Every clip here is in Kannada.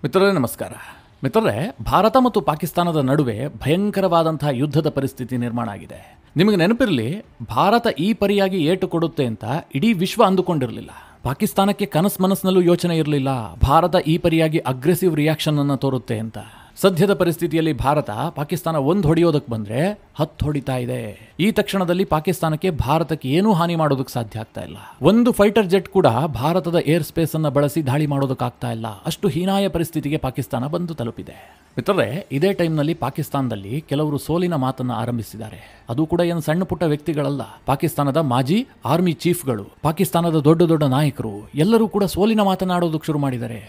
ಮಿತ್ರರೇ ನಮಸ್ಕಾರ. ಮಿತ್ರರೇ, ಭಾರತ ಮತ್ತು ಪಾಕಿಸ್ತಾನದ ನಡುವೆ ಭಯಂಕರವಾದಂತಹ ಯುದ್ಧದ ಪರಿಸ್ಥಿತಿ ನಿರ್ಮಾಣ ಆಗಿದೆ. ನಿಮಗೆ ನೆನಪಿರಲಿ, ಭಾರತ ಈ ಪರಿಯಾಗಿ ಏಟು ಕೊಡುತ್ತೆ ಅಂತ ಇಡೀ ವಿಶ್ವ ಅಂದುಕೊಂಡಿರಲಿಲ್ಲ. ಪಾಕಿಸ್ತಾನಕ್ಕೆ ಮನಸ್ಸಿನಲ್ಲೂ ಯೋಚನೆ ಇರಲಿಲ್ಲ ಭಾರತ ಈ ಪರಿಯಾಗಿ ಅಗ್ರೆಸಿವ್ ರಿಯಾಕ್ಷನ್ ಅನ್ನು ತೋರುತ್ತೆ ಅಂತ. ಸದ್ಯದ ಪರಿಸ್ಥಿತಿಯಲ್ಲಿ ಭಾರತ ಪಾಕಿಸ್ತಾನ ಒಂದು ಹೊಡೆಯೋದಕ್ಕೆ ಬಂದ್ರೆ 10 ಹೊಡಿತಾ ಇದೆ. ಈ ತಕ್ಷಣದಲ್ಲಿ ಪಾಕಿಸ್ತಾನಕ್ಕೆ ಭಾರತಕ್ಕೆ ಏನೂ ಹಾನಿ ಮಾಡೋದಕ್ಕೆ ಸಾಧ್ಯ ಆಗ್ತಾ ಇಲ್ಲ. ಒಂದು ಫೈಟರ್ ಜೆಟ್ ಕೂಡ ಭಾರತದ ಏರ್ ಸ್ಪೇಸ್ ಅನ್ನು ಬಳಸಿ ದಾಳಿ ಮಾಡೋದಕ್ಕಾಗ್ತಾ ಇಲ್ಲ. ಅಷ್ಟು ಹೀನಾಯ ಪರಿಸ್ಥಿತಿಗೆ ಪಾಕಿಸ್ತಾನ ಬಂದು ತಲುಪಿದೆ. ಮಿತ್ರರೇ, ಇದೇ ಟೈಮ್ನಲ್ಲಿ ಪಾಕಿಸ್ತಾನದಲ್ಲಿ ಕೆಲವರು ಸೋಲಿನ ಮಾತನ್ನು ಆರಂಭಿಸಿದ್ದಾರೆ. ಅದು ಕೂಡ ಏನು ಸಣ್ಣ ಪುಟ್ಟ ವ್ಯಕ್ತಿಗಳಲ್ಲ. ಪಾಕಿಸ್ತಾನದ ಮಾಜಿ ಆರ್ಮಿ ಚೀಫ್ಗಳು, ಪಾಕಿಸ್ತಾನದ ದೊಡ್ಡ ದೊಡ್ಡ ನಾಯಕರು ಎಲ್ಲರೂ ಕೂಡ ಸೋಲಿನ ಮಾತನಾಡೋದಕ್ಕೆ ಶುರು ಮಾಡಿದ್ದಾರೆ.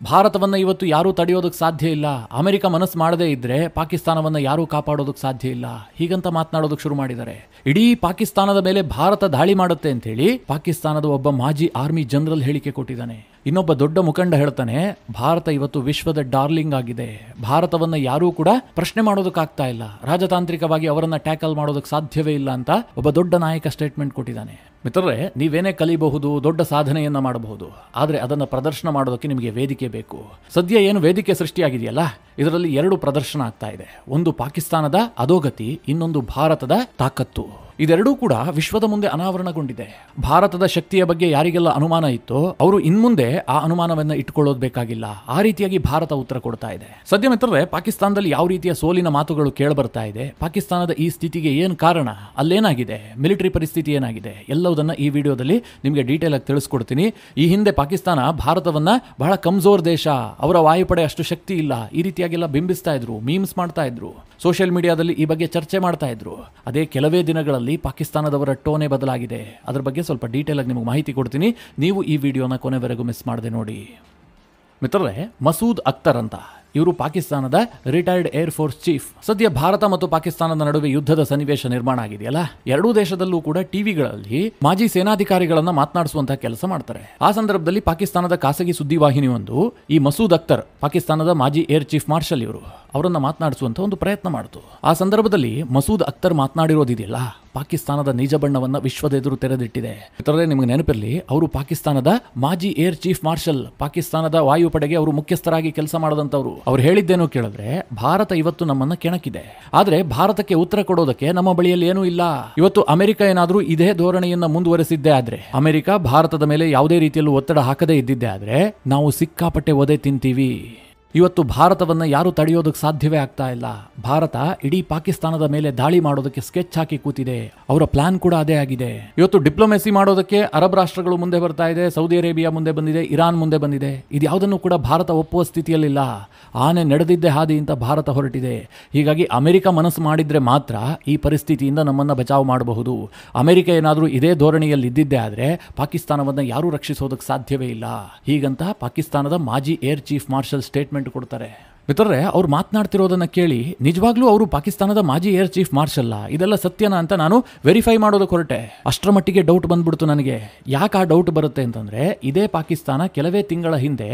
ಭಾರತವನ್ನು ಇವತ್ತು ಯಾರೂ ತಡೆಯೋದಕ್ಕೆ ಸಾಧ್ಯ ಇಲ್ಲ. ಅಮೆರಿಕ ಮನಸ್ಸು ಮಾಡದೇ ಇದ್ರೆ ಪಾಕಿಸ್ತಾನವನ್ನು ಯಾರೂ ಕಾಪಾಡೋದಕ್ಕೆ ಸಾಧ್ಯ ಇಲ್ಲ. ಹೀಗಂತ ಮಾತನಾಡೋದಕ್ಕೆ ಶುರು ಮಾಡಿದ್ದಾರೆ. ಇಡೀ ಪಾಕಿಸ್ತಾನದ ಮೇಲೆ ಭಾರತ ದಾಳಿ ಮಾಡುತ್ತೆ ಅಂತ ಹೇಳಿ ಪಾಕಿಸ್ತಾನದ ಒಬ್ಬ ಮಾಜಿ ಆರ್ಮಿ ಜನರಲ್ ಹೇಳಿಕೆ ಕೊಟ್ಟಿದ್ದಾನೆ. ಇನ್ನೊಬ್ಬ ದೊಡ್ಡ ಮುಖಂಡ ಹೇಳ್ತಾನೆ, ಭಾರತ ಇವತ್ತು ವಿಶ್ವದ ಡಾರ್ಲಿಂಗ್ ಆಗಿದೆ. ಭಾರತವನ್ನ ಯಾರೂ ಕೂಡ ಪ್ರಶ್ನೆ ಮಾಡೋದಕ್ಕಾಗ್ತಾ ಇಲ್ಲ. ರಾಜತಾಂತ್ರಿಕವಾಗಿ ಅವರನ್ನ ಟ್ಯಾಕಲ್ ಮಾಡೋದಕ್ಕೆ ಸಾಧ್ಯವೇ ಇಲ್ಲ ಅಂತ ಒಬ್ಬ ದೊಡ್ಡ ನಾಯಕ ಸ್ಟೇಟ್ಮೆಂಟ್ ಕೊಟ್ಟಿದ್ದಾನೆ. ಮಿತ್ರರೇ, ನೀವೇನೇ ಕಲಿಬಹುದು, ದೊಡ್ಡ ಸಾಧನೆಯನ್ನ ಮಾಡಬಹುದು, ಆದ್ರೆ ಅದನ್ನ ಪ್ರದರ್ಶನ ಮಾಡೋದಕ್ಕೆ ನಿಮಗೆ ವೇದಿಕೆ ಬೇಕು. ಸದ್ಯ ಏನು ವೇದಿಕೆ ಸೃಷ್ಟಿಯಾಗಿದೆಯಲ್ಲ, ಇದರಲ್ಲಿ 2 ಪ್ರದರ್ಶನ ಆಗ್ತಾ ಇದೆ. ಒಂದು ಪಾಕಿಸ್ತಾನದ ಅಧೋಗತಿ, ಇನ್ನೊಂದು ಭಾರತದ ತಾಕತ್ತು. ಇದೆರಡೂ ಕೂಡ ವಿಶ್ವದ ಮುಂದೆ ಅನಾವರಣಗೊಂಡಿದೆ. ಭಾರತದ ಶಕ್ತಿಯ ಬಗ್ಗೆ ಯಾರಿಗೆಲ್ಲ ಅನುಮಾನ ಇತ್ತೋ ಅವರು ಇನ್ಮುಂದೆ ಆ ಅನುಮಾನವನ್ನ ಇಟ್ಟುಕೊಳ್ಳೋದು ಬೇಕಾಗಿಲ್ಲ. ಆ ರೀತಿಯಾಗಿ ಭಾರತ ಉತ್ತರ ಕೊಡ್ತಾ ಇದೆ. ಸದ್ಯ ಮಿತ್ರರೇ, ಪಾಕಿಸ್ತಾನದಲ್ಲಿ ಯಾವ ರೀತಿಯ ಸೋಲಿನ ಮಾತುಗಳು ಕೇಳಬರ್ತಾ ಇದೆ, ಪಾಕಿಸ್ತಾನದ ಈ ಸ್ಥಿತಿಗೆ ಏನು ಕಾರಣ, ಅಲ್ಲೇನಾಗಿದೆ, ಮಿಲಿಟರಿ ಪರಿಸ್ಥಿತಿ ಏನಾಗಿದೆ, ಎಲ್ಲವುದನ್ನ ಈ ವಿಡಿಯೋದಲ್ಲಿ ನಿಮಗೆ ಡೀಟೇಲ್ ಆಗಿ ತಿಳಿಸ್ಕೊಡ್ತೀನಿ. ಈ ಹಿಂದೆ ಪಾಕಿಸ್ತಾನ ಭಾರತವನ್ನ ಬಹಳ ಕಮ್ಜೋರ್ ದೇಶ, ಅವರ ವಾಯುಪಡೆ ಅಷ್ಟು ಶಕ್ತಿ ಇಲ್ಲ, ಈ ರೀತಿಯಾಗೆಲ್ಲ ಬಿಂಬಿಸ್ತಾ ಇದ್ರು, ಮೀಮ್ಸ್ ಮಾಡ್ತಾ ಇದ್ರು, ಸೋಷಿಯಲ್ ಮೀಡಿಯಾದಲ್ಲಿ ಈ ಬಗ್ಗೆ ಚರ್ಚೆ ಮಾಡ್ತಾ ಇದ್ರು. ಅದೇ ಕೆಲವೇ ದಿನಗಳಲ್ಲಿ ಪಾಕಿಸ್ತಾನದವರ ಟೋನೆ ಬದಲಾಗಿದೆ. ಅದರ ಬಗ್ಗೆ ಸ್ವಲ್ಪ ಡೀಟೇಲ್ ಆಗಿ ನಿಮಗೆ ಮಾಹಿತಿ ಕೊಡ್ತೀನಿ. ನೀವು ಈ ವಿಡಿಯೋನ ಕೊನೆವರೆಗೂ ಮಿಸ್ ಮಾಡದೆ ನೋಡಿ. ಮಿತ್ರರೇ, ಮಸೂದ್ ಅಖ್ತರ್ ಅಂತ ಇವರು ಪಾಕಿಸ್ತಾನದ ರಿಟೈರ್ಡ್ ಏರ್ ಫೋರ್ಸ್ ಚೀಫ್. ಸದ್ಯ ಭಾರತ ಮತ್ತು ಪಾಕಿಸ್ತಾನದ ನಡುವೆ ಯುದ್ಧದ ಸನ್ನಿವೇಶ ನಿರ್ಮಾಣ ಆಗಿದೆಯಲ್ಲ, ಎರಡೂ ದೇಶದಲ್ಲೂ ಕೂಡ ಟಿವಿಗಳಲ್ಲಿ ಮಾಜಿ ಸೇನಾಧಿಕಾರಿಗಳನ್ನ ಮಾತನಾಡಿಸುವಂತಹ ಕೆಲಸ ಮಾಡ್ತಾರೆ. ಆ ಸಂದರ್ಭದಲ್ಲಿ ಪಾಕಿಸ್ತಾನದ ಖಾಸಗಿ ಸುದ್ದಿವಾಹಿನಿಯೊಂದು ಈ ಮಸೂದ್ ಅಖ್ತರ್, ಪಾಕಿಸ್ತಾನದ ಮಾಜಿ ಏರ್ ಚೀಫ್ ಮಾರ್ಷಲ್ ಇವರು, ಅವರನ್ನ ಮಾತನಾಡಿಸುವಂತ ಒಂದು ಪ್ರಯತ್ನ ಮಾಡಿತು. ಆ ಸಂದರ್ಭದಲ್ಲಿ ಮಸೂದ್ ಅಖ್ತರ್ ಮಾತನಾಡಿರೋದಿದೆಯಲ್ಲ, ಪಾಕಿಸ್ತಾನದ ನಿಜ ಬಣ್ಣವನ್ನ ವಿಶ್ವದ ಎದುರು ತೆರೆದಿಟ್ಟಿದೆ. ಇತರರೇ, ನಿಮಗೆ ನೆನಪಿರಲಿ, ಅವರು ಪಾಕಿಸ್ತಾನದ ಮಾಜಿ ಏರ್ ಚೀಫ್ ಮಾರ್ಷಲ್, ಪಾಕಿಸ್ತಾನದ ವಾಯುಪಡೆಗೆ ಅವರು ಮುಖ್ಯಸ್ಥರಾಗಿ ಕೆಲಸ ಮಾಡದಂತವರು. ಅವ್ರು ಹೇಳಿದ್ದೇನು ಕೇಳಿದ್ರೆ, ಭಾರತ ಇವತ್ತು ನಮ್ಮನ್ನ ಕೆಣಕಿದೆ, ಆದ್ರೆ ಭಾರತಕ್ಕೆ ಉತ್ತರ ಕೊಡೋದಕ್ಕೆ ನಮ್ಮ ಬಳಿಯಲ್ಲಿ ಏನೂ ಇಲ್ಲ. ಇವತ್ತು ಅಮೆರಿಕ ಏನಾದ್ರೂ ಇದೇ ಧೋರಣೆಯನ್ನ ಮುಂದುವರೆಸಿದ್ದೇ ಆದ್ರೆ, ಅಮೆರಿಕ ಭಾರತದ ಮೇಲೆ ಯಾವುದೇ ರೀತಿಯಲ್ಲೂ ಒತ್ತಡ ಹಾಕದೇ ಇದ್ದಿದ್ದೇ ಆದ್ರೆ ನಾವು ಸಿಕ್ಕಾಪಟ್ಟೆ ಒದೆ ತಿಂತೀವಿ. ಇವತ್ತು ಭಾರತವನ್ನ ಯಾರು ತಡೆಯೋದಕ್ಕೆ ಸಾಧ್ಯವೇ ಆಗ್ತಾ ಇಲ್ಲ. ಭಾರತ ಇಡೀ ಪಾಕಿಸ್ತಾನದ ಮೇಲೆ ದಾಳಿ ಮಾಡೋದಕ್ಕೆ ಸ್ಕೆಚ್ ಹಾಕಿ ಕೂತಿದೆ. ಅವರ ಪ್ಲಾನ್ ಕೂಡ ಅದೇ ಆಗಿದೆ. ಇವತ್ತು ಡಿಪ್ಲೊಮೆಸಿ ಮಾಡೋದಕ್ಕೆ ಅರಬ್ ರಾಷ್ಟ್ರಗಳು ಮುಂದೆ ಬರ್ತಾ ಇದೆ, ಸೌದಿ ಅರೇಬಿಯಾ ಮುಂದೆ ಬಂದಿದೆ, ಇರಾನ್ ಮುಂದೆ ಬಂದಿದೆ. ಇದು ಯಾವುದನ್ನು ಕೂಡ ಭಾರತ ಒಪ್ಪುವ ಸ್ಥಿತಿಯಲ್ಲಿಲ್ಲ. ಆನೆ ನಡೆದಿದ್ದೇ ಹಾದಿ ಅಂತ ಭಾರತ ಹೊರಟಿದೆ. ಹೀಗಾಗಿ ಅಮೆರಿಕ ಮನಸ್ಸು ಮಾಡಿದ್ರೆ ಮಾತ್ರ ಈ ಪರಿಸ್ಥಿತಿಯಿಂದ ನಮ್ಮನ್ನ ಬಚಾವ್ ಮಾಡಬಹುದು. ಅಮೆರಿಕ ಏನಾದರೂ ಇದೇ ಧೋರಣೆಯಲ್ಲಿ ಇದ್ದಿದ್ದೇ ಆದ್ರೆ ಪಾಕಿಸ್ತಾನವನ್ನ ಯಾರೂ ರಕ್ಷಿಸೋದಕ್ಕೆ ಸಾಧ್ಯವೇ ಇಲ್ಲ. ಹೀಗಂತ ಪಾಕಿಸ್ತಾನದ ಮಾಜಿ ಏರ್ ಚೀಫ್ ಮಾರ್ಷಲ್ ಸ್ಟೇಟ್ಮೆಂಟ್ ಕೊಡ್ತಾರೆ. ಮಿತ್ರರೇ, ಅವ್ರು ಮಾತನಾಡ್ತಿರೋದನ್ನ ಕೇಳಿ ನಿಜವಾಗ್ಲೂ ಅವರು ಪಾಕಿಸ್ತಾನದ ಮಾಜಿ ಏರ್ ಚೀಫ್ ಮಾರ್ಷಲ್, ಇದೆಲ್ಲ ಸತ್ಯನಾ ಅಂತ ನಾನು ವೆರಿಫೈ ಮಾಡೋದಕ್ಕೆ ಹೊರಟೆ. ಅಷ್ಟರ ಮಟ್ಟಿಗೆ ಡೌಟ್ ಬಂದ್ಬಿಡ್ತು ನನಗೆ. ಯಾಕೆ ಆ ಡೌಟ್ ಬರುತ್ತೆ ಅಂತಂದ್ರೆ, ಇದೇ ಪಾಕಿಸ್ತಾನ ಕೆಲವೇ ತಿಂಗಳ ಹಿಂದೆ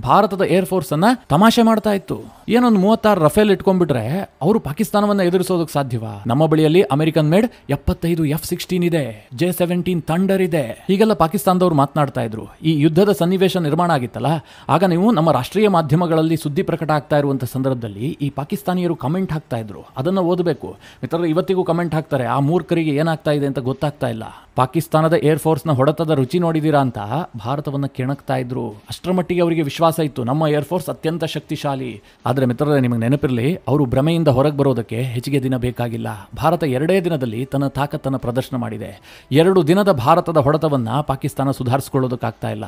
ಭಾರತದ ಏರ್ ಫೋರ್ಸ್ ಅನ್ನ ತಮಾಷೆ ಮಾಡ್ತಾ ಇತ್ತು. ಏನೊಂದು 36 ರಫೇಲ್ ಇಟ್ಕೊಂಡ್ಬಿಟ್ರೆ ಅವರು ಪಾಕಿಸ್ತಾನವನ್ನ ಎದುರಿಸೋದಕ್ಕೆ ಸಾಧ್ಯವಾ? ನಮ್ಮ ಬಳಿಯಲ್ಲಿ ಅಮೆರಿಕನ್ ಮೇಡ್ 75 F-16 ಇದೆ, J-17 ಥಂಡರ್ ಇದೆ, ಹೀಗೆಲ್ಲ ಪಾಕಿಸ್ತಾನದವ್ರು ಮಾತನಾಡ್ತಾ ಇದ್ರು. ಈ ಯುದ್ಧದ ಸನ್ನಿವೇಶ ನಿರ್ಮಾಣ ಆಗಿತ್ತಲ್ಲ, ಆಗ ನೀವು ನಮ್ಮ ರಾಷ್ಟ್ರೀಯ ಮಾಧ್ಯಮಗಳಲ್ಲಿ ಸುದ್ದಿ ಪ್ರಕಟ ಆಗ್ತಾ ಇರುವಂತ ಸಂದರ್ಭದಲ್ಲಿ ಈ ಪಾಕಿಸ್ತಾನಿಯರು ಕಮೆಂಟ್ ಹಾಕ್ತಾ ಇದ್ರು. ಅದನ್ನ ಓದಬೇಕು ಮಿತ್ರರು. ಇವತ್ತಿಗೂ ಕಮೆಂಟ್ ಹಾಕ್ತಾರೆ, ಆ ಮೂರ್ಖರಿಗೆ ಏನಾಗ್ತಾ ಇದೆ ಅಂತ ಗೊತ್ತಾಗ್ತಾ ಇಲ್ಲ. ಪಾಕಿಸ್ತಾನದ ಏರ್ ಫೋರ್ಸ್ ನ ಹೊಡೆತದ ರುಚಿ ನೋಡಿದೀರಾ ಅಂತ ಭಾರತವನ್ನ ಕೆಣಕ್ತಾ ಇದ್ರು. ಅಷ್ಟರ ಮಟ್ಟಿಗೆ ಅವರಿಗೆ ವಿಶ್ವಾಸ ಇತ್ತು, ನಮ್ಮ ಏರ್ ಫೋರ್ಸ್ ಅತ್ಯಂತ ಶಕ್ತಿಶಾಲಿ. ಆದ್ರೆ ಮಿತ್ರರೇ, ನಿಮಗೆ ನೆನಪಿರಲಿ, ಅವರು ಭ್ರಮೆಯಿಂದ ಹೊರಗೆ ಬರೋದಕ್ಕೆ ಹೆಚ್ಚಿಗೆ ದಿನ ಬೇಕಾಗಿಲ್ಲ. ಭಾರತ 2 ದಿನದಲ್ಲಿ ತನ್ನ ತಾಕತ್ತನ್ನು ಪ್ರದರ್ಶನ ಮಾಡಿದೆ. 2 ದಿನದ ಭಾರತದ ಹೊಡೆತವನ್ನ ಪಾಕಿಸ್ತಾನ ಸುಧಾರಿಸಿಕೊಳ್ಳೋದಕ್ಕಾಗ್ತಾ ಇಲ್ಲ.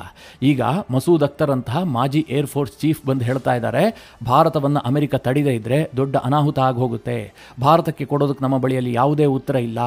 ಈಗ ಮಸೂದ್ ಅಖ್ತರ್ ಅಂತಹ ಮಾಜಿ ಏರ್ ಫೋರ್ಸ್ ಚೀಫ್ ಬಂದು ಹೇಳ್ತಾ ಇದ್ದಾರೆ, ಭಾರತವನ್ನ ಅಮೆರಿಕ ತಡೆದೇ ಇದ್ರೆ ದೊಡ್ಡ ಅನಾಹುತ ಆಗಿ ಹೋಗುತ್ತೆ. ಭಾರತಕ್ಕೆ ಕೊಡೋದಕ್ಕೆ ನಮ್ಮ ಬಳಿಯಲ್ಲಿ ಯಾವುದೇ ಉತ್ತರ ಇಲ್ಲ.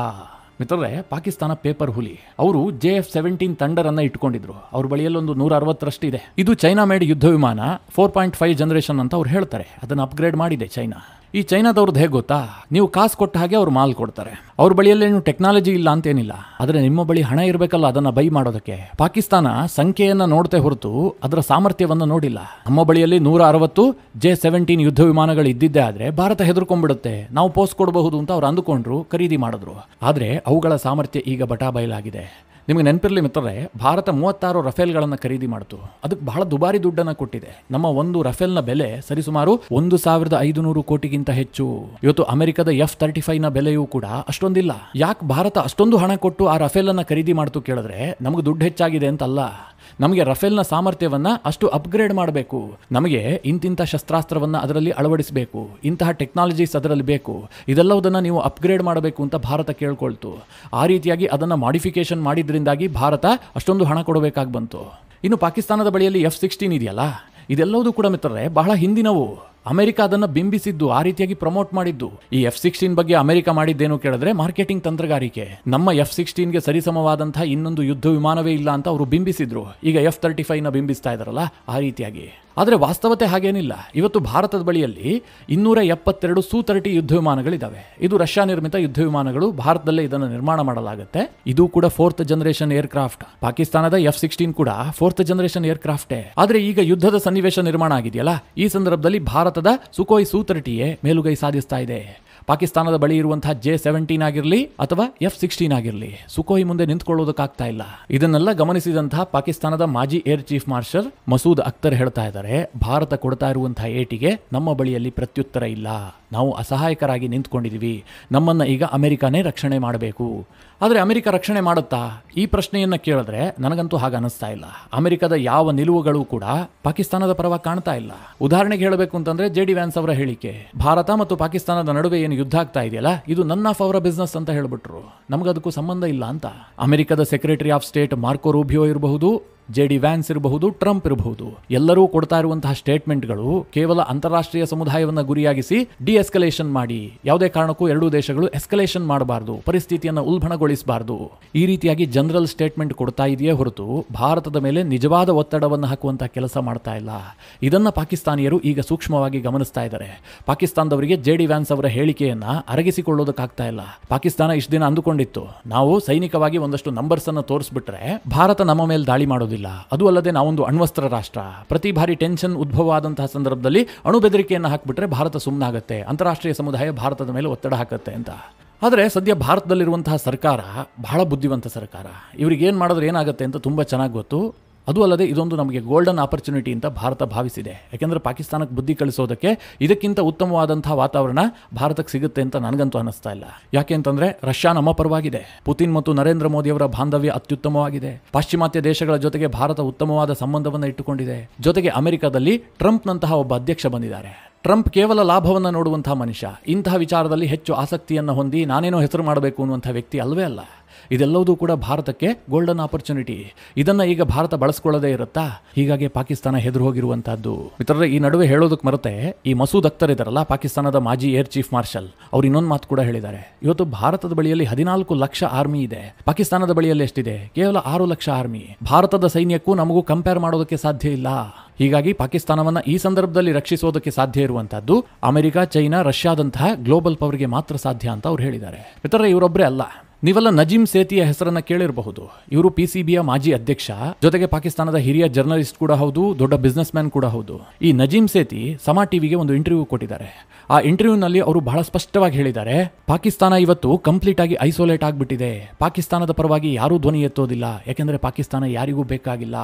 ಮಿತ್ರರೇ, ಪಾಕಿಸ್ತಾನ ಪೇಪರ್ ಹುಲಿ. ಅವರು JF-17 ಥಂಡರ್ ಅನ್ನ ಇಟ್ಕೊಂಡಿದ್ರು. ಅವ್ರ ಬಳಿಯಲ್ಲಿ ಒಂದು 160ರಷ್ಟು ಇದೆ. ಇದು ಚೈನಾ ಮೇಡ್ ಯುದ್ಧ ವಿಮಾನ, 4.5 ಜನರೇಷನ್ ಅಂತ ಅವ್ರು ಹೇಳ್ತಾರೆ. ಅದನ್ನು ಅಪ್ಗ್ರೇಡ್ ಮಾಡಿದೆ ಚೈನಾ. ಈ ಚೈನಾದವ್ರದ್ದು ಹೇಗೆ ಗೊತ್ತಾ, ನೀವು ಕಾಸು ಕೊಟ್ಟ ಹಾಗೆ ಅವ್ರು ಮಾಲ್ ಕೊಡ್ತಾರೆ. ಅವ್ರ ಬಳಿಯಲ್ಲೇನು ಟೆಕ್ನಾಲಜಿ ಇಲ್ಲ ಅಂತೇನಿಲ್ಲ, ಆದರೆ ನಿಮ್ಮ ಬಳಿ ಹಣ ಇರಬೇಕಲ್ಲ ಅದನ್ನ ಬೈ ಮಾಡೋದಕ್ಕೆ. ಪಾಕಿಸ್ತಾನ ಸಂಖ್ಯೆಯನ್ನ ನೋಡ್ತೆ ಹೊರತು ಅದರ ಸಾಮರ್ಥ್ಯವನ್ನು ನೋಡಿಲ್ಲ. ನಮ್ಮ ಬಳಿಯಲ್ಲಿ 160 J-17 ಯುದ್ಧ ವಿಮಾನಗಳು ಇದ್ದಿದ್ದೇ ಆದ್ರೆ ಭಾರತ ಹೆದರ್ಕೊಂಡ್ಬಿಡುತ್ತೆ, ನಾವು ಪೋಸ್ಟ್ ಕೊಡಬಹುದು ಅಂತ ಅವ್ರು ಅಂದುಕೊಂಡ್ರು, ಖರೀದಿ ಮಾಡಿದ್ರು. ಆದ್ರೆ ಅವುಗಳ ಸಾಮರ್ಥ್ಯ ಈಗ ಬಟಾ ಬಯಲಾಗಿದೆ. ನಿಮಗೆ ನೆನಪಿರಲಿ ಮಿತ್ರರೇ, ಭಾರತ 36 ರಫೇಲ್ಗಳನ್ನು ಖರೀದಿ ಮಾಡಿತು. ಅದಕ್ಕೆ ಬಹಳ ದುಬಾರಿ ದುಡ್ಡನ್ನು ಕೊಟ್ಟಿದೆ. ನಮ್ಮ ಒಂದು ರಫೇಲ್ನ ಬೆಲೆ ಸರಿಸುಮಾರು 1,500 ಕೋಟಿಗಿಂತ ಹೆಚ್ಚು. ಇವತ್ತು ಅಮೆರಿಕದ F-35ನ ಬೆಲೆಯೂ ಕೂಡ ಅಷ್ಟೊಂದಿಲ್ಲ. ಯಾಕೆ ಭಾರತ ಅಷ್ಟೊಂದು ಹಣ ಕೊಟ್ಟು ಆ ರಫೇಲ್ ಅನ್ನ ಖರೀದಿ ಮಾಡ್ತು ಕೇಳಿದ್ರೆ, ನಮಗೆ ದುಡ್ಡು ಹೆಚ್ಚಾಗಿದೆ ಅಂತಲ್ಲ, ನಮಗೆ ರಫೇಲ್ನ ಸಾಮರ್ಥ್ಯವನ್ನ ಅಷ್ಟು ಅಪ್ಗ್ರೇಡ್ ಮಾಡಬೇಕು, ನಮಗೆ ಇಂತಿಂಥ ಶಸ್ತ್ರಾಸ್ತ್ರವನ್ನ ಅದರಲ್ಲಿ ಅಳವಡಿಸಬೇಕು, ಇಂತಹ ಟೆಕ್ನಾಲಜೀಸ್ ಅದರಲ್ಲಿ ಬೇಕು, ಇದೆಲ್ಲವುದನ್ನು ನೀವು ಅಪ್ಗ್ರೇಡ್ ಮಾಡಬೇಕು ಅಂತ ಭಾರತ ಕೇಳ್ಕೊಳ್ತು. ಆ ರೀತಿಯಾಗಿ ಅದನ್ನು ಮಾಡಿಫಿಕೇಶನ್ ಮಾಡಿದ್ರಿಂದಾಗಿ ಭಾರತ ಅಷ್ಟೊಂದು ಹಣ ಕೊಡಬೇಕಾಗಿ ಬಂತು. ಇನ್ನು ಪಾಕಿಸ್ತಾನದ ಬಳಿಯಲ್ಲಿ F-16 ಇದೆಯಲ್ಲ, ಇದೆಲ್ಲವೂ ಕೂಡ ಮಿತ್ರರೇ ಬಹಳ ಹಿಂದಿನವು. ಅಮೆರಿಕ ಅದನ್ನು ಬಿಂಬಿಸಿದ್ದು, ಆ ರೀತಿಯಾಗಿ ಪ್ರಮೋಟ್ ಮಾಡಿದ್ದು. ಈ F-16 ಬಗ್ಗೆ ಅಮೆರಿಕ ಮಾಡಿದ್ದೇನು ಕೇಳಿದ್ರೆ ಮಾರ್ಕೆಟಿಂಗ್ ತಂತ್ರಗಾರಿಕೆ. ನಮ್ಮ F-16ಗೆ ಸರಿಸಮವಾದಂತಹ ಇನ್ನೊಂದು ಯುದ್ಧ ವಿಮಾನವೇ ಇಲ್ಲ ಅಂತ ಅವರು ಬಿಂಬಿಸಿದ್ರು. ಈಗ F-35ನ ಬಿಂಬಿಸ್ತಾ ಇದಾರಲ್ಲ, ಆ ರೀತಿಯಾಗಿ. ಆದರೆ ವಾಸ್ತವತೆ ಹಾಗೇನಿಲ್ಲ. ಇವತ್ತು ಭಾರತದ ಬಳಿಯಲ್ಲಿ 272 Su-30 ಯುದ್ಧ ವಿಮಾನಗಳಿದ್ದಾವೆ. ಇದು ರಷ್ಯಾ ನಿರ್ಮಿತ ಯುದ್ಧ ವಿಮಾನಗಳು. ಭಾರತದಲ್ಲೇ ಇದನ್ನು ನಿರ್ಮಾಣ ಮಾಡಲಾಗುತ್ತೆ. ಇದು ಕೂಡ 4th ಜನರೇಷನ್ ಏರ್ಕ್ರಾಫ್ಟ್. ಪಾಕಿಸ್ತಾನದ F-16 ಕೂಡ 4th ಜನರೇಷನ್ ಏರ್ಕ್ರಾಫ್ಟೇ. ಆದರೆ ಈಗ ಯುದ್ಧದ ಸನ್ನಿವೇಶ ನಿರ್ಮಾಣ ಆಗಿದೆಯಲ್ಲ, ಈ ಸಂದರ್ಭದಲ್ಲಿ ಭಾರತದ ಸುಖೋಯ್ Su-30 ಮೇಲುಗೈ ಸಾಧಿಸ್ತಾ ಇದೆ. ಪಾಕಿಸ್ತಾನದ ಬಳಿ ಇರುವಂತಹ J-17 ಆಗಿರಲಿ ಅಥವಾ F-16 ಆಗಿರಲಿ, ಸುಖೋಯ್ ಮುಂದೆ ನಿಂತ್ಕೊಳ್ಳೋದಕ್ಕಾಗ್ತಾ ಇಲ್ಲ. ಇದನ್ನೆಲ್ಲ ಗಮನಿಸಿದಂತಹ ಪಾಕಿಸ್ತಾನದ ಮಾಜಿ air chief marshal Masood Akhtar ಹೇಳ್ತಾ ಇದ್ದಾರೆ, ಭಾರತ ಕೊಡ್ತಾ ಇರುವಂತಹ ಏಟಿಗೆ ನಮ್ಮ ಬಳಿಯಲ್ಲಿ ಪ್ರತ್ಯುತ್ತರ ಇಲ್ಲ, ನಾವು ಅಸಹಾಯಕರಾಗಿ ನಿಂತ್ಕೊಂಡಿದ್ದೀವಿ, ನಮ್ಮನ್ನು ಈಗ ಅಮೆರಿಕನೇ ರಕ್ಷಣೆ ಮಾಡಬೇಕು. ಆದರೆ ಅಮೆರಿಕ ರಕ್ಷಣೆ ಮಾಡುತ್ತಾ? ಈ ಪ್ರಶ್ನೆಯನ್ನು ಕೇಳಿದ್ರೆ ನನಗಂತೂ ಹಾಗೆ ಅನಿಸ್ತಾ ಇಲ್ಲ. ಅಮೆರಿಕದ ಯಾವ ನಿಲುವುಗಳು ಕೂಡ ಪಾಕಿಸ್ತಾನದ ಪರವಾಗಿ ಕಾಣ್ತಾ ಇಲ್ಲ. ಉದಾಹರಣೆಗೆ ಹೇಳಬೇಕು ಅಂತಂದ್ರೆ JD ವ್ಯಾನ್ಸ್ ಅವರ ಹೇಳಿಕೆ, ಭಾರತ ಮತ್ತು ಪಾಕಿಸ್ತಾನದ ನಡುವೆ ಏನು ಯುದ್ಧ ಆಗ್ತಾ ಇದೆಯಲ್ಲ, ಇದು ನನ್ನ ಆಫ್ ಅವರ ಬಿಸ್ನೆಸ್ ಅಂತ ಹೇಳ್ಬಿಟ್ರು. ನಮಗದಕ್ಕೂ ಸಂಬಂಧ ಇಲ್ಲ ಅಂತ. ಅಮೆರಿಕದ secretary of state Marco Rubio ಇರಬಹುದು, JD ವ್ಯಾನ್ಸ್ ಇರಬಹುದು, ಟ್ರಂಪ್ ಇರಬಹುದು, ಎಲ್ಲರೂ ಕೊಡ್ತಾ ಇರುವಂತಹ ಸ್ಟೇಟ್ಮೆಂಟ್ಗಳು ಕೇವಲ ಅಂತಾರಾಷ್ಟ್ರೀಯ ಸಮುದಾಯವನ್ನು ಗುರಿಯಾಗಿಸಿ ಡಿಎಸ್ಕಲೇಷನ್ ಮಾಡಿ, ಯಾವುದೇ ಕಾರಣಕ್ಕೂ ಎರಡೂ ದೇಶಗಳು ಎಸ್ಕಲೇಷನ್ ಮಾಡಬಾರದು, ಪರಿಸ್ಥಿತಿಯನ್ನು ಉಲ್ಬಣಗೊಳಿಸಬಾರದು, ಈ ರೀತಿಯಾಗಿ ಜನರಲ್ ಸ್ಟೇಟ್ಮೆಂಟ್ ಕೊಡ್ತಾ ಇದೆಯೇ ಹೊರತು ಭಾರತದ ಮೇಲೆ ನಿಜವಾದ ಒತ್ತಡವನ್ನು ಹಾಕುವಂತಹ ಕೆಲಸ ಮಾಡ್ತಾ ಇಲ್ಲ. ಇದನ್ನ ಪಾಕಿಸ್ತಾನಿಯರು ಈಗ ಸೂಕ್ಷ್ಮವಾಗಿ ಗಮನಿಸ್ತಾ ಇದ್ದಾರೆ. ಪಾಕಿಸ್ತಾನದವರಿಗೆ JD ವ್ಯಾನ್ಸ್ ಅವರ ಹೇಳಿಕೆಯನ್ನ ಅರಗಿಸಿಕೊಳ್ಳೋದಕ್ಕಾಗ್ತಾ ಇಲ್ಲ. ಪಾಕಿಸ್ತಾನ ಇಷ್ಟು ದಿನ ಅಂದುಕೊಂಡಿತ್ತು, ನಾವು ಸೈನಿಕವಾಗಿ ಒಂದಷ್ಟು ನಂಬರ್ಸ್ ಅನ್ನು ತೋರಿಸ್ಬಿಟ್ರೆ ಭಾರತ ನಮ್ಮ ಮೇಲೆ ದಾಳಿ ಮಾಡೋದಿಲ್ಲ, ಅದು ಅಲ್ಲದೆ ನಾವೊಂದು ಅಣ್ವಸ್ತ್ರ ರಾಷ್ಟ್ರ, ಪ್ರತಿ ಬಾರಿ ಟೆನ್ಷನ್ ಉದ್ಭವ ಆದಂತಹ ಸಂದರ್ಭದಲ್ಲಿ ಅಣು ಬೆದರಿಕೆಯನ್ನು ಹಾಕಿಬಿಟ್ರೆ ಭಾರತ ಸುಮ್ಮನಾಗುತ್ತೆ, ಅಂತಾರಾಷ್ಟ್ರೀಯ ಸಮುದಾಯ ಭಾರತದ ಮೇಲೆ ಒತ್ತಡ ಹಾಕುತ್ತೆ ಅಂತ. ಆದರೆ ಸದ್ಯ ಭಾರತದಲ್ಲಿರುವಂತಹ ಸರ್ಕಾರ ಬಹಳ ಬುದ್ಧಿವಂತ ಸರ್ಕಾರ. ಇವ್ರಿಗೆ ಏನು ಮಾಡಿದ್ರೆ ಏನಾಗುತ್ತೆ ಅಂತ ತುಂಬ ಚೆನ್ನಾಗಿ ಗೊತ್ತು. ಅದು ಅಲ್ಲದೆ ಇದೊಂದು ನಮಗೆ ಗೋಲ್ಡನ್ ಆಪರ್ಚುನಿಟಿ ಅಂತ ಭಾರತ ಭಾವಿಸಿದೆ. ಯಾಕೆಂದರೆ ಪಾಕಿಸ್ತಾನಕ್ಕೆ ಬುದ್ಧಿ ಕಳಿಸೋದಕ್ಕೆ ಇದಕ್ಕಿಂತ ಉತ್ತಮವಾದಂತಹ ವಾತಾವರಣ ಭಾರತಕ್ಕೆ ಸಿಗುತ್ತೆ ಅಂತ ನನಗಂತೂ ಅನ್ನಿಸ್ತಾ ಇಲ್ಲ. ಯಾಕೆ ಅಂತಂದ್ರೆ ರಷ್ಯಾ ನಮ್ಮ ಪರವಾಗಿದೆ, ಪುತಿನ್ ಮತ್ತು ನರೇಂದ್ರ ಮೋದಿ ಅವರ ಬಾಂಧವ್ಯ ಅತ್ಯುತ್ತಮವಾಗಿದೆ, ಪಾಶ್ಚಿಮಾತ್ಯ ದೇಶಗಳ ಜೊತೆಗೆ ಭಾರತ ಉತ್ತಮವಾದ ಸಂಬಂಧವನ್ನು ಇಟ್ಟುಕೊಂಡಿದೆ. ಜೊತೆಗೆ ಅಮೆರಿಕದಲ್ಲಿ ಟ್ರಂಪ್ನಂತಹ ಒಬ್ಬ ಅಧ್ಯಕ್ಷ ಬಂದಿದ್ದಾರೆ. ಟ್ರಂಪ್ ಕೇವಲ ಲಾಭವನ್ನು ನೋಡುವಂತಹ ಮನುಷ್ಯ, ಇಂತಹ ವಿಚಾರದಲ್ಲಿ ಹೆಚ್ಚು ಆಸಕ್ತಿಯನ್ನು ಹೊಂದಿ ನಾನೇನೋ ಹೆಸರು ಮಾಡಬೇಕು ಅನ್ನುವಂಥ ವ್ಯಕ್ತಿ ಅಲ್ವೇ ಅಲ್ಲ. ಇದೆಲ್ಲವೂ ಕೂಡ ಭಾರತಕ್ಕೆ ಗೋಲ್ಡನ್ ಆಪರ್ಚುನಿಟಿ. ಇದನ್ನ ಈಗ ಭಾರತ ಬಳಸ್ಕೊಳ್ಳೋದೇ ಇರುತ್ತಾ? ಹೀಗಾಗಿ ಪಾಕಿಸ್ತಾನ ಹೆದರು ಹೋಗಿರುವಂತಹದ್ದು. ಮಿತ್ರರೇ, ಈ ನಡುವೆ ಹೇಳೋದಕ್ಕೆ ಮರೆತೆ, ಈ ಮಸೂದ್ ಅಖ್ತರ್ ಇದಾರಲ್ಲ, ಪಾಕಿಸ್ತಾನದ ಮಾಜಿ ಏರ್ ಚೀಫ್ ಮಾರ್ಷಲ್, ಅವ್ರು ಇನ್ನೊಂದು ಮಾತು ಕೂಡ ಹೇಳಿದ್ದಾರೆ. ಇವತ್ತು ಭಾರತದ ಬಳಿಯಲ್ಲಿ 14 ಲಕ್ಷ ಆರ್ಮಿ ಇದೆ, ಪಾಕಿಸ್ತಾನದ ಬಳಿಯಲ್ಲಿ ಎಷ್ಟಿದೆ? ಕೇವಲ 6 ಲಕ್ಷ ಆರ್ಮಿ. ಭಾರತದ ಸೈನ್ಯಕ್ಕೂ ನಮಗೂ ಕಂಪೇರ್ ಮಾಡೋದಕ್ಕೆ ಸಾಧ್ಯ ಇಲ್ಲ. ಹೀಗಾಗಿ ಪಾಕಿಸ್ತಾನವನ್ನ ಈ ಸಂದರ್ಭದಲ್ಲಿ ರಕ್ಷಿಸೋದಕ್ಕೆ ಸಾಧ್ಯ ಇರುವಂತಹದ್ದು ಅಮೆರಿಕ, ಚೈನಾ, ರಷ್ಯಾದಂತಹ ಗ್ಲೋಬಲ್ ಪವರ್ಗೆ ಮಾತ್ರ ಸಾಧ್ಯ ಅಂತ ಅವ್ರು ಹೇಳಿದ್ದಾರೆ. ಮಿತ್ರರೇ, ಇವರೊಬ್ಬರೇ ಅಲ್ಲ. ನೀವೆಲ್ಲ ನಜೀಮ್ ಸೇಥಿಯ ಹೆಸರನ್ನ ಕೇಳಿರಬಹುದು. ಇವರು PCBಯ ಮಾಜಿ ಅಧ್ಯಕ್ಷ, ಜೊತೆಗೆ ಪಾಕಿಸ್ತಾನದ ಹಿರಿಯ ಜರ್ನಲಿಸ್ಟ್ ಕೂಡ ಹೌದು, ದೊಡ್ಡ ಬಿಸ್ನೆಸ್ ಮ್ಯಾನ್ ಕೂಡ ಹೌದು. ಈ ನಜೀಮ್ ಸೇಥಿ ಸಮಾ ಟಿವಿಗೆ ಒಂದು ಇಂಟರ್ವ್ಯೂ ಕೊಟ್ಟಿದ್ದಾರೆ. ಆ ಇಂಟರ್ವ್ಯೂನಲ್ಲಿ ಅವರು ಬಹಳ ಸ್ಪಷ್ಟವಾಗಿ ಹೇಳಿದ್ದಾರೆ, ಪಾಕಿಸ್ತಾನ ಇವತ್ತು ಕಂಪ್ಲೀಟ್ ಆಗಿ ಐಸೋಲೇಟ್ ಆಗಿಬಿಟ್ಟಿದೆ, ಪಾಕಿಸ್ತಾನದ ಪರವಾಗಿ ಯಾರೂ ಧ್ವನಿ ಎತ್ತೋದಿಲ್ಲ, ಯಾಕೆಂದರೆ ಪಾಕಿಸ್ತಾನ ಯಾರಿಗೂ ಬೇಕಾಗಿಲ್ಲ.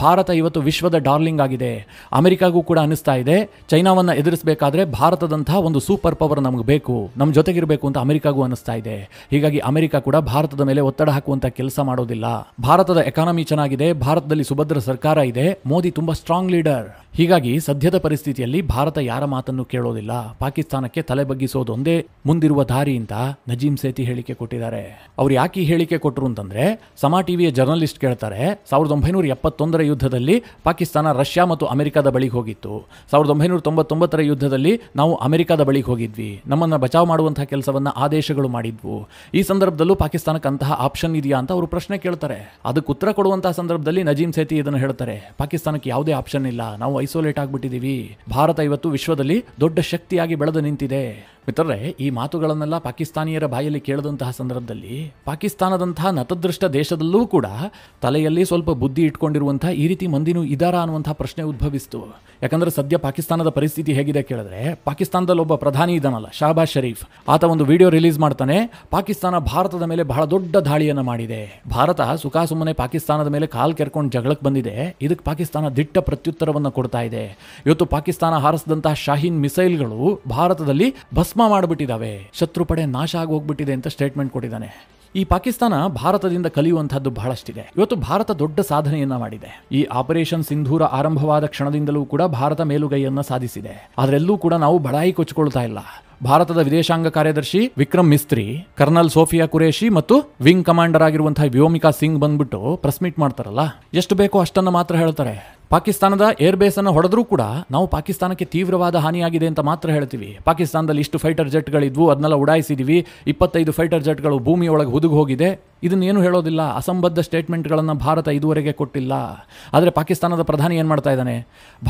ಭಾರತ ಇವತ್ತು ವಿಶ್ವದ ಡಾರ್ಲಿಂಗ್ ಆಗಿದೆ. ಅಮೆರಿಕಾಗೂ ಕೂಡ ಅನಿಸ್ತಾ ಇದೆ, ಚೈನಾವನ್ನು ಎದುರಿಸಬೇಕಾದ್ರೆ ಭಾರತದಂತಹ ಒಂದು ಸೂಪರ್ ಪವರ್ ನಮಗೆ ಬೇಕು, ನಮ್ಮ ಜೊತೆಗಿರಬೇಕು ಅಂತ ಅಮೆರಿಕಾಗೂ ಅನಿಸ್ತಾ ಇದೆ. ಹೀಗಾಗಿ ಅಮೆರಿಕ ಕೂಡ ಭಾರತದ ಮೇಲೆ ಒತ್ತಡ ಹಾಕುವಂತ ಕೆಲಸ ಮಾಡೋದಿಲ್ಲ. ಭಾರತದ ಎಕಾನಮಿ ಚೆನ್ನಾಗಿದೆ, ಭಾರತದಲ್ಲಿ ಸುಭದ್ರ ಸರ್ಕಾರ ಇದೆ, ಮೋದಿ ತುಂಬಾ ಸ್ಟ್ರಾಂಗ್ ಲೀಡರ್. ಹೀಗಾಗಿ ಸದ್ಯದ ಪರಿಸ್ಥಿತಿಯಲ್ಲಿ ಭಾರತ ಯಾರ ಮಾತನ್ನು ಕೇಳೋದಿಲ್ಲ, ಪಾಕಿಸ್ತಾನಕ್ಕೆ ತಲೆ ಬಗ್ಗಿಸೋದು ಒಂದೇ ಮುಂದಿರುವ ದಾರಿ ಅಂತ ನಜೀಮ್ ಸೇಥಿ ಹೇಳಿಕೆ ಕೊಟ್ಟಿದ್ದಾರೆ. ಅವ್ರು ಯಾಕೆ ಈ ಹೇಳಿಕೆ ಕೊಟ್ಟರು ಅಂತಂದ್ರೆ, ಸಮಾ ಟಿವಿಯ ಜರ್ನಲಿಸ್ಟ್ ಕೇಳ್ತಾರೆ, 1971ರ ಯುದ್ಧದಲ್ಲಿ ಪಾಕಿಸ್ತಾನ ರಷ್ಯಾ ಮತ್ತು ಅಮೆರಿಕದ ಬಳಿಗೆ ಹೋಗಿತ್ತು, 1999ರ ಯುದ್ಧದಲ್ಲಿ ನಾವು ಅಮೆರಿಕದ ಬಳಿಗೆ ಹೋಗಿದ್ವಿ, ನಮ್ಮನ್ನ ಬಚಾವ್ ಮಾಡುವಂತಹ ಕೆಲಸವನ್ನ ಆ ದೇಶಗಳು ಮಾಡಿದ್ವು. ಈ ಸಂದರ್ಭದಲ್ಲೂ ಪಾಕಿಸ್ತಾನಕ್ಕೆ ಅಂತಹ ಆಪ್ಷನ್ ಇದೆಯಾ ಅಂತ ಅವರು ಪ್ರಶ್ನೆ ಕೇಳ್ತಾರೆ. ಅದಕ್ಕೆ ಉತ್ತರ ಕೊಡುವಂತಹ ಸಂದರ್ಭದಲ್ಲಿ ನಜೀಮ್ ಸೇಥಿ ಇದನ್ನು ಹೇಳ್ತಾರೆ, ಪಾಕಿಸ್ತಾನಕ್ಕೆ ಯಾವುದೇ ಆಪ್ಷನ್ ಇಲ್ಲ, ನಾವು ಐಸೋಲೇಟ್ ಆಗ್ಬಿಟ್ಟಿದೀವಿ, ಭಾರತ ಇವತ್ತು ವಿಶ್ವದಲ್ಲಿ ದೊಡ್ಡ ಶಕ್ತಿಯಾಗಿ ಬೆಳೆದು ನಿಂತಿದೆ. ಮಿತ್ರರೇ, ಈ ಮಾತುಗಳನ್ನೆಲ್ಲ ಪಾಕಿಸ್ತಾನಿಯರ ಬಾಯಲ್ಲಿ ಕೇಳಿದಂತಹ ಸಂದರ್ಭದಲ್ಲಿ ಪಾಕಿಸ್ತಾನದಂತಹ ನತದೃಷ್ಟ ದೇಶದಲ್ಲೂ ಕೂಡ ತಲೆಯಲ್ಲಿ ಸ್ವಲ್ಪ ಬುದ್ಧಿ ಇಟ್ಕೊಂಡಿರುವಂತಹ ಈ ರೀತಿ ಮಂದಿನೂ ಇದಾರಾ ಅನ್ನುವಂತಹ ಪ್ರಶ್ನೆ ಉದ್ಭವಿಸಿತು. ಯಾಕಂದ್ರೆ ಸದ್ಯ ಪಾಕಿಸ್ತಾನದ ಪರಿಸ್ಥಿತಿ ಹೇಗಿದೆ ಕೇಳಿದ್ರೆ, ಪಾಕಿಸ್ತಾನದಲ್ಲಿ ಒಬ್ಬ ಪ್ರಧಾನಿ ಇದ್ದಾನಲ್ಲ, ಶಹಬಾಜ್ ಶರೀಫ್, ಆತ ಒಂದು ವಿಡಿಯೋ ರಿಲೀಸ್ ಮಾಡ್ತಾನೆ, ಪಾಕಿಸ್ತಾನ ಭಾರತದ ಭಾರತದ ಮೇಲೆ ಬಹಳ ದೊಡ್ಡ ದಾಳಿಯನ್ನು ಮಾಡಿದೆ. ಭಾರತ ಸುಮ್ಮನೆ ಪಾಕಿಸ್ತಾನದ ಮೇಲೆ ಕಾಲ್ ಕೆರ್ಕೊಂಡು ಜಗಳಕ್ಕೆ ಬಂದಿದೆ. ಇದಕ್ಕೆ ಪಾಕಿಸ್ತಾನ ದಿಟ್ಟ ಪ್ರತ್ಯುತ್ತರವನ್ನು ಕೊಡ್ತಾ ಇದೆ. ಇವತ್ತು ಪಾಕಿಸ್ತಾನ ಹಾರಿಸಿದಂತಹ ಶಾಹೀನ್ ಮಿಸೈಲ್ಗಳು ಭಾರತದಲ್ಲಿ ಭಸ್ಮ ಮಾಡಿಬಿಟ್ಟಿದ್ದಾವೆ, ಶತ್ರು ಪಡೆ ನಾಶ ಆಗಿ ಹೋಗ್ಬಿಟ್ಟಿದೆ ಅಂತ ಸ್ಟೇಟ್ಮೆಂಟ್ ಕೊಟ್ಟಿದ್ದಾನೆ. ಈ ಪಾಕಿಸ್ತಾನ ಭಾರತದಿಂದ ಕಲಿಯುವಂತಹದ್ದು ಬಹಳಷ್ಟಿದೆ. ಇವತ್ತು ಭಾರತ ದೊಡ್ಡ ಸಾಧನೆಯನ್ನ ಮಾಡಿದೆ. ಈ ಆಪರೇಷನ್ ಸಿಂಧೂರ ಆರಂಭವಾದ ಕ್ಷಣದಿಂದಲೂ ಕೂಡ ಭಾರತ ಮೇಲುಗೈಯನ್ನ ಸಾಧಿಸಿದೆ. ಆದ್ರೆಲ್ಲೂ ಕೂಡ ನಾವು ಬಡಾಯಿ ಕೊಚ್ಕೊಳ್ತಾ ಇಲ್ಲ. ಭಾರತದ ವಿದೇಶಾಂಗ ಕಾರ್ಯದರ್ಶಿ ವಿಕ್ರಮ್ ಮಿಸ್ತ್ರಿ, ಕರ್ನಲ್ ಸೋಫಿಯಾ ಕುರೇಶಿ ಮತ್ತು ವಿಂಗ್ ಕಮಾಂಡರ್ ಆಗಿರುವಂತಹ ವ್ಯೋಮಿಕಾ ಸಿಂಗ್ ಬಂದ್ಬಿಟ್ಟು ಪ್ರೆಸ್ ಮೀಟ್ ಮಾಡ್ತಾರಲ್ಲ, ಎಷ್ಟು ಬೇಕೋ ಅಷ್ಟನ್ನ ಮಾತ್ರ ಹೇಳ್ತಾರೆ. ಪಾಕಿಸ್ತಾನದ ಏರ್ ಬೇಸ್ ಅನ್ನು ಹೊಡೆದ್ರೂ ಕೂಡ ನಾವು ಪಾಕಿಸ್ತಾನಕ್ಕೆ ತೀವ್ರವಾದ ಹಾನಿಯಾಗಿದೆ ಅಂತ ಮಾತ್ರ ಹೇಳ್ತೀವಿ. ಪಾಕಿಸ್ತಾನದಲ್ಲಿ ಇಷ್ಟು ಫೈಟರ್ ಜೆಟ್ಗಳಿದ್ವು, ಅದನ್ನೆಲ್ಲ ಉಡಾಯಿಸಿದೀವಿ, 25 ಫೈಟರ್ ಜೆಟ್ಗಳು ಭೂಮಿಯೊಳಗೆ ಹುದುಗಿ ಹೋಗಿದೆ, ಇದನ್ನೇನು ಹೇಳೋದಿಲ್ಲ. ಅಸಂಬದ್ಧ ಸ್ಟೇಟ್ಮೆಂಟ್ಗಳನ್ನು ಭಾರತ ಇದುವರೆಗೆ ಕೊಟ್ಟಿಲ್ಲ. ಆದರೆ ಪಾಕಿಸ್ತಾನದ ಪ್ರಧಾನಿ ಏನು ಮಾಡ್ತಾ ಇದ್ದಾನೆ,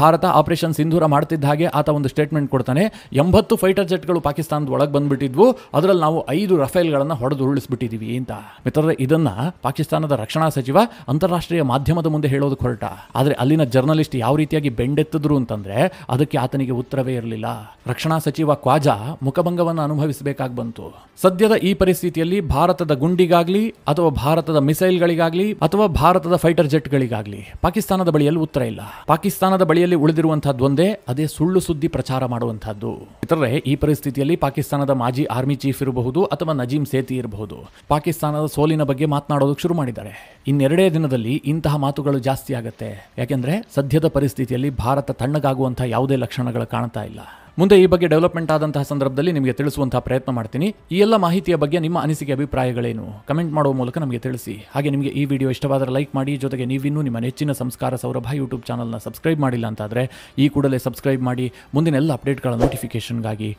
ಭಾರತ ಆಪರೇಷನ್ ಸಿಂಧೂರ ಮಾಡ್ತಿದ್ದ ಹಾಗೆ ಆತ ಒಂದು ಸ್ಟೇಟ್ಮೆಂಟ್ ಕೊಡ್ತಾನೆ, 80 ಫೈಟರ್ ಜೆಟ್ಗಳು ಪಾಕಿಸ್ತಾನದ ಒಳಗೆ ಬಂದ್ಬಿಟ್ಟಿದ್ವು, ಅದರಲ್ಲಿ ನಾವು 5 ರಫೇಲ್ಗಳನ್ನು ಹೊಡೆದು ಉರುಳಿಸ್ಬಿಟ್ಟಿದ್ದೀವಿ ಅಂತ. ಮಿತ್ರರೇ, ಇದನ್ನ ಪಾಕಿಸ್ತಾನದ ರಕ್ಷಣಾ ಸಚಿವ ಅಂತಾರಾಷ್ಟ್ರೀಯ ಮಾಧ್ಯಮದ ಮುಂದೆ ಹೇಳೋದಕ್ಕೆ ಹೊರಟ. ಆದರೆ ಅಲ್ಲಿನ ಜರ್ನಲಿಸ್ಟ್ ಯಾವ ರೀತಿಯಾಗಿ ಬೆಂಡೆತ್ತಿದ್ರು ಅಂತಂದ್ರೆ ಅದಕ್ಕೆ ಆತನಿಗೆ ಉತ್ತರವೇ ಇರಲಿಲ್ಲ. ರಕ್ಷಣಾ ಸಚಿವ ಕ್ವಾಜಾ ಮುಖಭಂಗವನ್ನು ಅನುಭವಿಸಬೇಕಾಗಿ ಬಂತು. ಸದ್ಯದ ಈ ಪರಿಸ್ಥಿತಿಯಲ್ಲಿ ಭಾರತದ ಗುಂಡಿಗಾಗ್ಲಿ ಅಥವಾ ಭಾರತದ ಮಿಸೈಲ್ಗಳಿಗಾಗ್ಲಿ ಅಥವಾ ಭಾರತದ ಫೈಟರ್ ಜೆಟ್ಗಳಿಗಾಗ್ಲಿ ಪಾಕಿಸ್ತಾನದ ಬಳಿಯಲ್ಲಿ ಉತ್ತರ ಇಲ್ಲ. ಪಾಕಿಸ್ತಾನದ ಬಳಿಯಲ್ಲಿ ಉಳಿದಿರುವಂತಹದ್ದು ಒಂದೇ, ಅದೇ ಸುಳ್ಳು ಸುದ್ದಿ ಪ್ರಚಾರ ಮಾಡುವಂತಹದ್ದು. ಇತರೆ ಈ ಪರಿಸ್ಥಿತಿಯಲ್ಲಿ ಪಾಕಿಸ್ತಾನದ ಮಾಜಿ ಆರ್ಮಿ ಚೀಫ್ ಇರಬಹುದು ಅಥವಾ ನಜೀಂ ಸೇತಿ ಇರಬಹುದು, ಪಾಕಿಸ್ತಾನದ ಸೋಲಿನ ಬಗ್ಗೆ ಮಾತನಾಡೋದಕ್ಕೆ ಶುರು ಮಾಡಿದ್ದಾರೆ. ಇನ್ನೆರಡೇ ದಿನದಲ್ಲಿ ಇಂತಹ ಮಾತುಗಳು ಜಾಸ್ತಿ ಆಗುತ್ತೆ. ಯಾಕೆಂದ್ರೆ ಸದ್ಯದ ಪರಿಸ್ಥಿತಿಯಲ್ಲಿ ಭಾರತ ತಣ್ಣಗಾಗುವಂತಹ ಯಾವುದೇ ಲಕ್ಷಣಗಳು ಕಾಣ್ತಾ ಇಲ್ಲ. ಮುಂದೆ ಈ ಬಗ್ಗೆ ಡೆವಲಪ್ಮೆಂಟ್ ಆದಂತಹ ಸಂದರ್ಭದಲ್ಲಿ ನಿಮಗೆ ತಿಳಿಸುವಂತಹ ಪ್ರಯತ್ನ ಮಾಡ್ತೀನಿ. ಈ ಎಲ್ಲ ಮಾಹಿತಿಯ ಬಗ್ಗೆ ನಿಮ್ಮ ಅನಿಸಿಕೆ ಅಭಿಪ್ರಾಯಗಳೇನು ಕಮೆಂಟ್ ಮಾಡುವ ಮೂಲಕ ನಮಗೆ ತಿಳಿಸಿ. ಹಾಗೆ ನಿಮಗೆ ಈ ವಿಡಿಯೋ ಇಷ್ಟವಾದರೆ ಲೈಕ್ ಮಾಡಿ. ಜೊತೆಗೆ ನೀವಿನ್ನೂ ನಿಮ್ಮ ನೆಚ್ಚಿನ ಸಂಸ್ಕಾರ ಸೌರಭ ಯೂಟ್ಯೂಬ್ ಚಾನಲ್ನ ಸಬ್ಸ್ಕ್ರೈಬ್ ಮಾಡಿಲ್ಲ ಅಂತಾದರೆ ಈ ಕೂಡಲೇ ಸಬ್ಸ್ಕ್ರೈಬ್ ಮಾಡಿ. ಮುಂದಿನ ಎಲ್ಲ ಅಪ್ಡೇಟ್ಗಳ ನೋಟಿಫಿಕೇಷನ್ಗಾಗಿ